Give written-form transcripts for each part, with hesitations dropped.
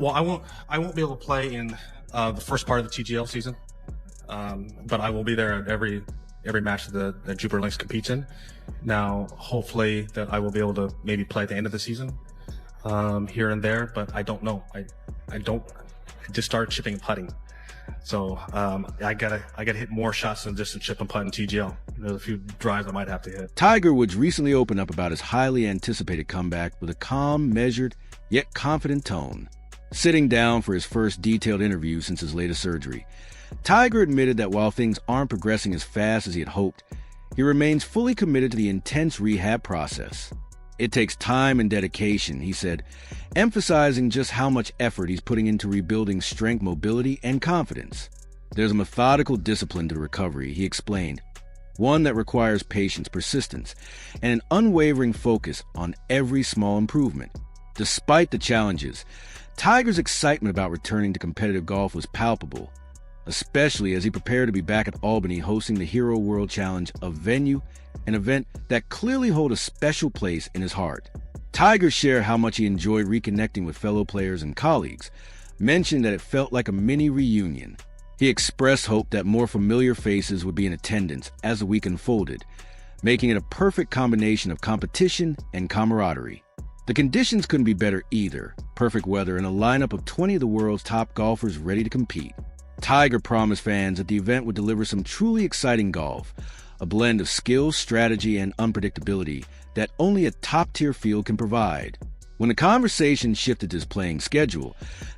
Well, I won't be able to play in the first part of the TGL season, but I will be there at every match that Jupiter Links competes in. Now, hopefully, that I will be able to maybe play at the end of the season, here and there. But I don't know. I just started chipping and putting, so I gotta hit more shots than just a chip and putt in TGL. There's a few drives I might have to hit. TigerWoods recently opened up about his highly anticipated comeback with a calm, measured, yet confident tone. Sitting down for his first detailed interview since his latest surgery, Tiger admitted that while things aren't progressing as fast as he had hoped, he remains fully committed to the intense rehab process. It takes time and dedication, he said, emphasizing just how much effort he's putting into rebuilding strength, mobility, and confidence. There's a methodical discipline to recovery, he explained, one that requires patience, persistence, and an unwavering focus on every small improvement. Despite the challenges, Tiger's excitement about returning to competitive golf was palpable, especially as he prepared to be back at Albany hosting the Hero World Challenge, a venue, an event that clearly holds a special place in his heart. Tiger shared how much he enjoyed reconnecting with fellow players and colleagues, mentioned that it felt like a mini reunion. He expressed hope that more familiar faces would be in attendance as the week unfolded, making it a perfect combination of competition and camaraderie. The conditions couldn't be better either. Perfect weather and a lineup of 20 of the world's top golfers ready to compete. Tiger promised fans that the event would deliver some truly exciting golf, a blend of skill, strategy, and unpredictability that only a top-tier field can provide. When the conversation shifted to his playing schedule,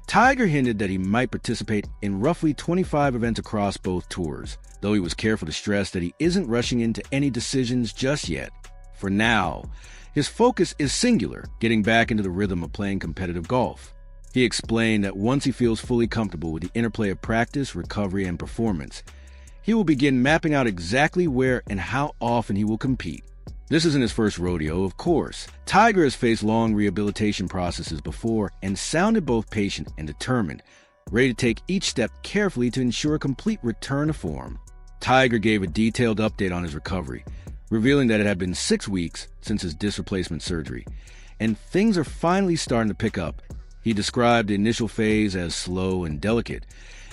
Tiger hinted that he might participate in roughly 25 events across both tours, though he was careful to stress that he isn't rushing into any decisions just yet. For now, his focus is singular, getting back into the rhythm of playing competitive golf. He explained that once he feels fully comfortable with the interplay of practice, recovery, and performance, he will begin mapping out exactly where and how often he will compete. This isn't his first rodeo, of course. Tiger has faced long rehabilitation processes before and sounded both patient and determined, ready to take each step carefully to ensure a complete return to form. Tiger gave a detailed update on his recovery, revealing that it had been 6 weeks since his disc replacement surgery, and things are finally starting to pick up. He described the initial phase as slow and delicate,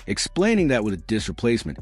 explaining that with a disc replacement,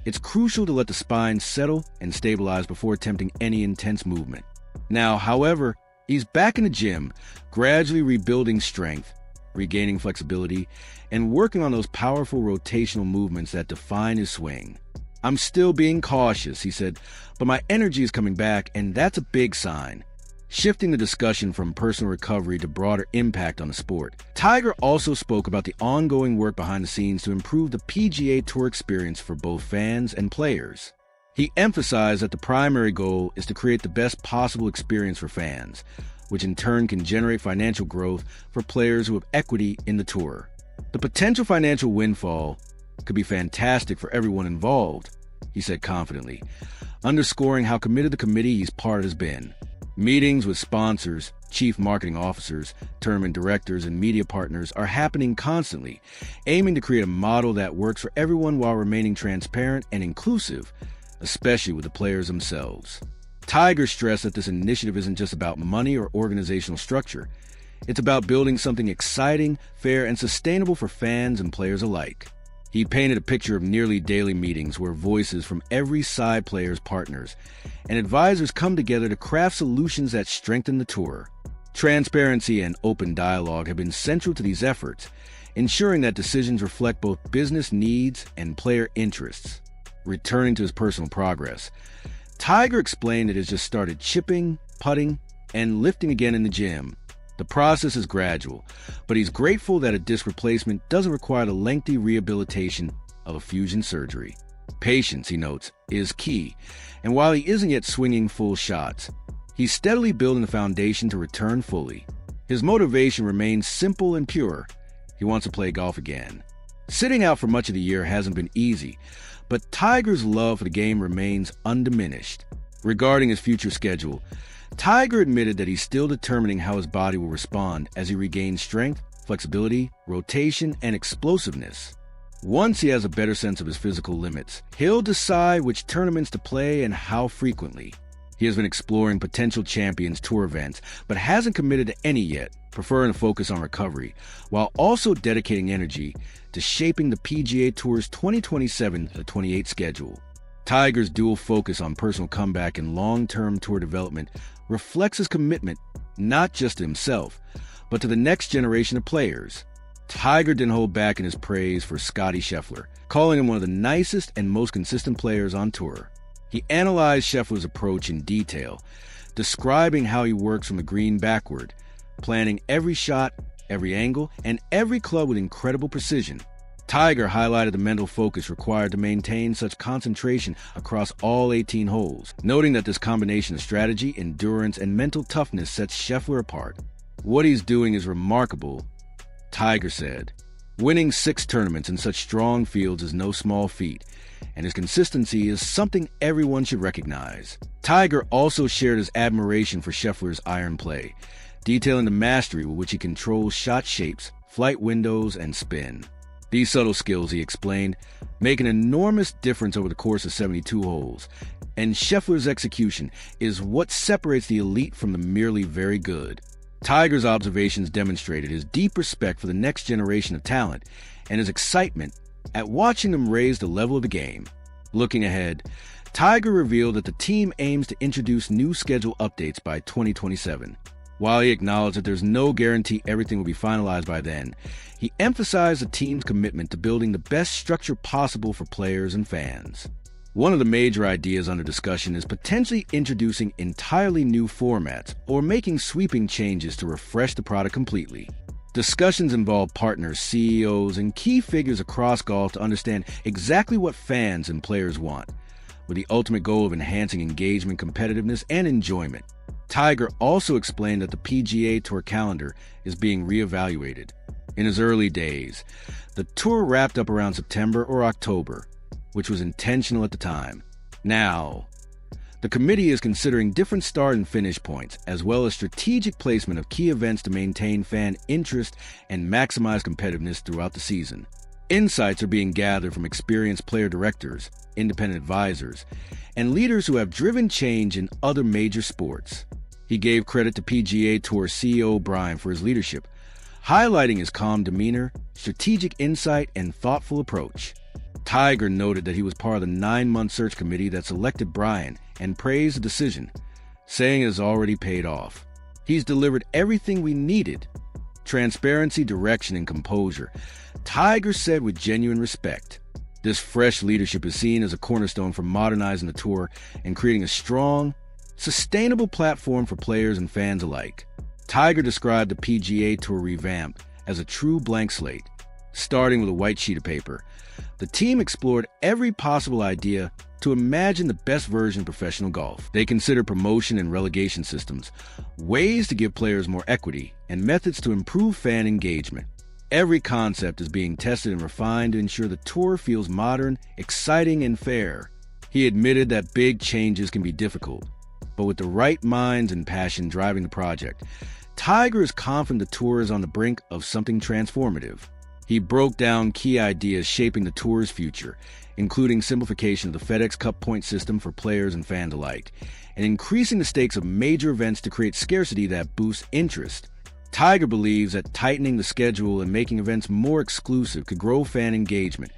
it's crucial to let the spine settle and stabilize before attempting any intense movement. Now, however, he's back in the gym, gradually rebuilding strength, regaining flexibility, and working on those powerful rotational movements that define his swing. I'm still being cautious, he said, but my energy is coming back, and that's a big sign. Shifting the discussion from personal recovery to broader impact on the sport, Tiger also spoke about the ongoing work behind the scenes to improve the PGA Tour experience for both fans and players. He emphasized that the primary goal is to create the best possible experience for fans, which in turn can generate financial growth for players who have equity in the tour. The potential financial windfall could be fantastic for everyone involved, he said confidently, underscoring how committed the committee he's part has been. Meetings with sponsors, chief marketing officers, tournament directors, and media partners are happening constantly, aiming to create a model that works for everyone while remaining transparent and inclusive, especially with the players themselves. Tiger stressed that this initiative isn't just about money or organizational structure. It's about building something exciting, fair, and sustainable for fans and players alike. He painted a picture of nearly daily meetings where voices from every side player's partners and advisors come together to craft solutions that strengthen the tour. Transparency and open dialogue have been central to these efforts, ensuring that decisions reflect both business needs and player interests. Returning to his personal progress, Tiger explained that he has just started chipping, putting, and lifting again in the gym. The process is gradual, but he's grateful that a disc replacement doesn't require the lengthy rehabilitation of a fusion surgery. Patience, he notes, is key, and while he isn't yet swinging full shots, he's steadily building the foundation to return fully. His motivation remains simple and pure. He wants to play golf again. Sitting out for much of the year hasn't been easy, but Tiger's love for the game remains undiminished. Regarding his future schedule, Tiger admitted that he's still determining how his body will respond as he regains strength, flexibility, rotation, and explosiveness. Once he has a better sense of his physical limits, he'll decide which tournaments to play and how frequently. He has been exploring potential Champions Tour events, but hasn't committed to any yet, preferring to focus on recovery, while also dedicating energy to shaping the PGA Tour's 2027-28 schedule. Tiger's dual focus on personal comeback and long-term tour development reflects his commitment not just to himself, but to the next generation of players. Tiger didn't hold back in his praise for Scottie Scheffler, calling him one of the nicest and most consistent players on tour. He analyzed Scheffler's approach in detail, describing how he works from the green backward, planning every shot, every angle, and every club with incredible precision. Tiger highlighted the mental focus required to maintain such concentration across all 18 holes, noting that this combination of strategy, endurance, and mental toughness sets Scheffler apart. "What he's doing is remarkable," Tiger said. "Winning 6 tournaments in such strong fields is no small feat, and his consistency is something everyone should recognize." Tiger also shared his admiration for Scheffler's iron play, detailing the mastery with which he controls shot shapes, flight windows, and spin. These subtle skills, he explained, make an enormous difference over the course of 72 holes, and Scheffler's execution is what separates the elite from the merely very good. Tiger's observations demonstrated his deep respect for the next generation of talent and his excitement at watching them raise the level of the game. Looking ahead, Tiger revealed that the team aims to introduce new schedule updates by 2027. While he acknowledged that there's no guarantee everything will be finalized by then, he emphasized the team's commitment to building the best structure possible for players and fans. One of the major ideas under discussion is potentially introducing entirely new formats or making sweeping changes to refresh the product completely. Discussions involve partners, CEOs, and key figures across golf to understand exactly what fans and players want, with the ultimate goal of enhancing engagement, competitiveness, and enjoyment. Tiger also explained that the PGA Tour calendar is being reevaluated. In his early days, the tour wrapped up around September or October, which was intentional at the time. Now, the committee is considering different start and finish points, as well as strategic placement of key events to maintain fan interest and maximize competitiveness throughout the season. Insights are being gathered from experienced player directors, independent advisors, and leaders who have driven change in other major sports. He gave credit to PGA Tour CEO Brian for his leadership, highlighting his calm demeanor, strategic insight, and thoughtful approach. Tiger noted that he was part of the 9-month search committee that selected Brian and praised the decision, saying it has already paid off. "He's delivered everything we needed: transparency, direction, and composure," Tiger said with genuine respect. This fresh leadership is seen as a cornerstone for modernizing the tour and creating a strong, sustainable platform for players and fans alike. Tiger described the PGA Tour revamp as a true blank slate. Starting with a white sheet of paper, the team explored every possible idea to imagine the best version of professional golf. They considered promotion and relegation systems, ways to give players more equity, and methods to improve fan engagement. Every concept is being tested and refined to ensure the tour feels modern, exciting, and fair. He admitted that big changes can be difficult, but with the right minds and passion driving the project, Tiger is confident the tour is on the brink of something transformative. He broke down key ideas shaping the tour's future, including simplification of the FedEx Cup point system for players and fans alike, and increasing the stakes of major events to create scarcity that boosts interest. Tiger believes that tightening the schedule and making events more exclusive could grow fan engagement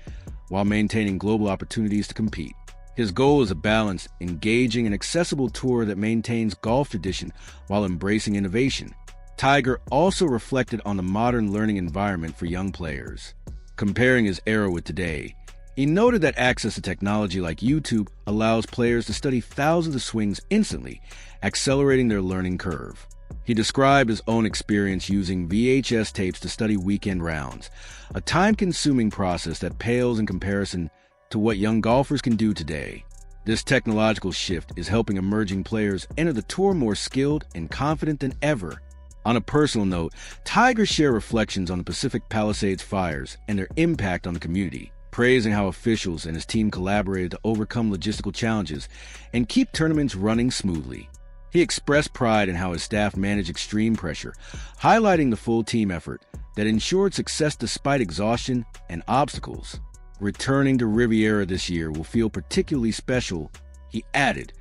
while maintaining global opportunities to compete. His goal is a balanced, engaging, and accessible tour that maintains golf tradition while embracing innovation. Tiger also reflected on the modern learning environment for young players. Comparing his era with today, he noted that access to technology like YouTube allows players to study thousands of swings instantly, accelerating their learning curve. He described his own experience using VHS tapes to study weekend rounds, a time-consuming process that pales in comparison to what young golfers can do today. This technological shift is helping emerging players enter the tour more skilled and confident than ever. On a personal note, Tiger shared reflections on the Pacific Palisades fires and their impact on the community, praising how officials and his team collaborated to overcome logistical challenges and keep tournaments running smoothly. He expressed pride in how his staff managed extreme pressure, highlighting the full team effort that ensured success despite exhaustion and obstacles. "Returning to Riviera this year will feel particularly special," he added,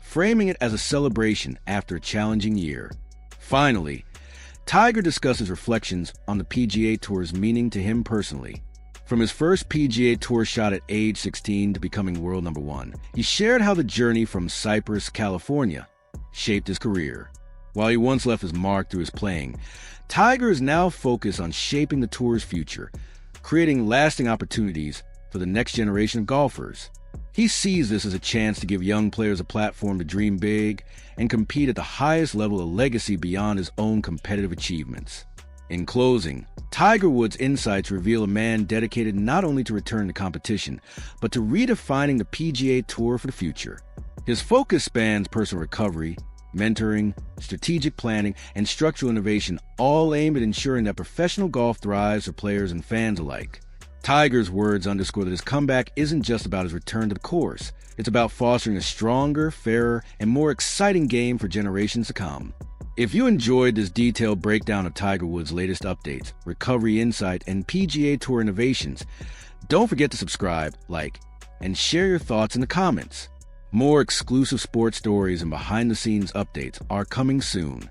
framing it as a celebration after a challenging year. Finally, Tiger discusses reflections on the PGA Tour's meaning to him personally. From his first PGA Tour shot at age 16 to becoming world number one, he shared how the journey from Cypress, California, shaped his career. While he once left his mark through his playing, Tiger is now focused on shaping the tour's future, creating lasting opportunities for the next generation of golfers. He sees this as a chance to give young players a platform to dream big and compete at the highest level of legacy beyond his own competitive achievements. In closing, Tiger Woods' insights reveal a man dedicated not only to return to competition, but to redefining the PGA Tour for the future. His focus spans personal recovery, mentoring, strategic planning, and structural innovation, all aimed at ensuring that professional golf thrives for players and fans alike. Tiger's words underscore that his comeback isn't just about his return to the course. It's about fostering a stronger, fairer, and more exciting game for generations to come. If you enjoyed this detailed breakdown of Tiger Woods' latest updates, recovery insight, and PGA Tour innovations, don't forget to subscribe, like, and share your thoughts in the comments. More exclusive sports stories and behind-the-scenes updates are coming soon.